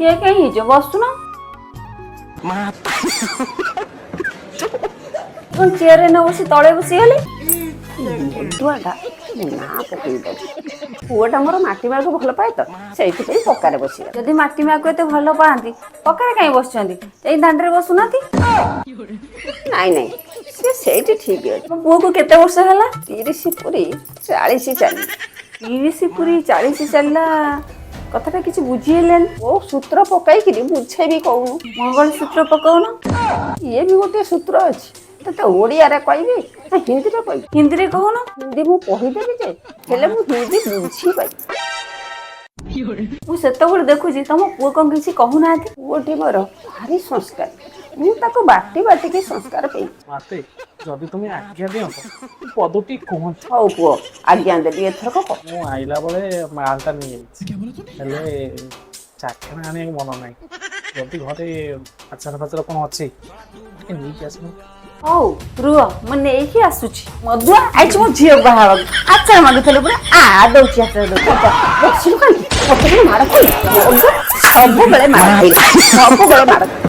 କିଏ କାହିଁ ହେଇଛ ବସୁନ କଣ ଚେୟାରରେ ନ ବସି ତଳେ ବସିଗଲି ମଧୁଆଟା ନା ପକେଇ ପୁଅଟା ମୋର ମାଟି ମାକୁ ଭଲ ପାଏ ତ ସେଇଥିପାଇଁ ପକାରେ ବସିଗଲା। ଯଦି ମାଟି ମାକୁ ଏତେ ଭଲ ପାଆନ୍ତି ପକାରେ କାହିଁ ବସିଛନ୍ତି ଏଇ ଦାଣ୍ଡରେ ବସୁନାହାନ୍ତି। ନାଇଁ ନାଇଁ ସେ ସେଇଠି ଠିକ ଅଛି। ମୋ ପୁଅକୁ କେତେ ବର୍ଷ ହେଲା? 30 ପୁରି 40 ଚାଲିଲା। 30 ପୁରି 40 ଚାଲିଲା କଥାଟା କିଛି ବୁଝି ହେଲାନି। କୋଉ ସୂତ୍ର ପକାଇକିରି ବୁଝେଇବି କହୁନୁ? ମଙ୍ଗଳସୂତ୍ର ପକଉନ। ଇଏ ବି ଗୋଟେ ସୂତ୍ର ଅଛି। ତତେ ଓଡିଆରେ କହିବି ନା ହିନ୍ଦୀରେ କହିବି? ହିନ୍ଦୀରେ କହୁନ। ହିନ୍ଦୀ ମୁଁ କହିଦେବି ଯେ ହେଲେ ମୁଁ ହିନ୍ଦୀ ବୁଝିପାରିବି। ମୁଁ ସେତେବେଳେ ଦେଖୁଛି ତମ ପୁଅ କଣ କିଛି କହୁନାହାନ୍ତି। ପୁଅଟି ମୋର ଭାରି ସଂସ୍କାର। ମୁଁ ତାକୁ ବାଟି ବାଟିକି ସଂସ୍କାର ପେଇ ମାତେ ଯଦି ତୁମେ ଆଜ୍ଞା ଦିଅନ୍ତ ପଦଟି କୁହନ୍ତି। ହଉ ପୁଅ ଆଜ୍ଞା ଦେବି ଏଥରକ। ମୁଁ ଆଇଲା ବେଳେ ମାଲଟା ନେଇଯାଇଛି ହେଲେ ଚାଖଣା ଆଣିବାକୁ ମନ ନାହିଁ। ଯଦି ଘରେ ଆଚାର ଫାଚାର କଣ ଅଛି ଟିକେ ନେଇକି ଆସିବ। ହଉ ରୁହ ମୁଁ ନେଇକି ଆସୁଛି। ମଧୁଆ ଆଇଛି ମୋ ଝିଅ ବାହା ହବାକୁ ଆଚାର ମାଗୁଥିଲେ ପୁରା ଦଉଛି ଆଚାର ଦଉଛି ବସିବୁ କାହିଁକି? ମତେ ମାଡ଼ ଖାଇଲା ସବୁବେଳେ ମାଡ଼ ଖାଇଲା ସବୁବେଳେ ମାଡ଼।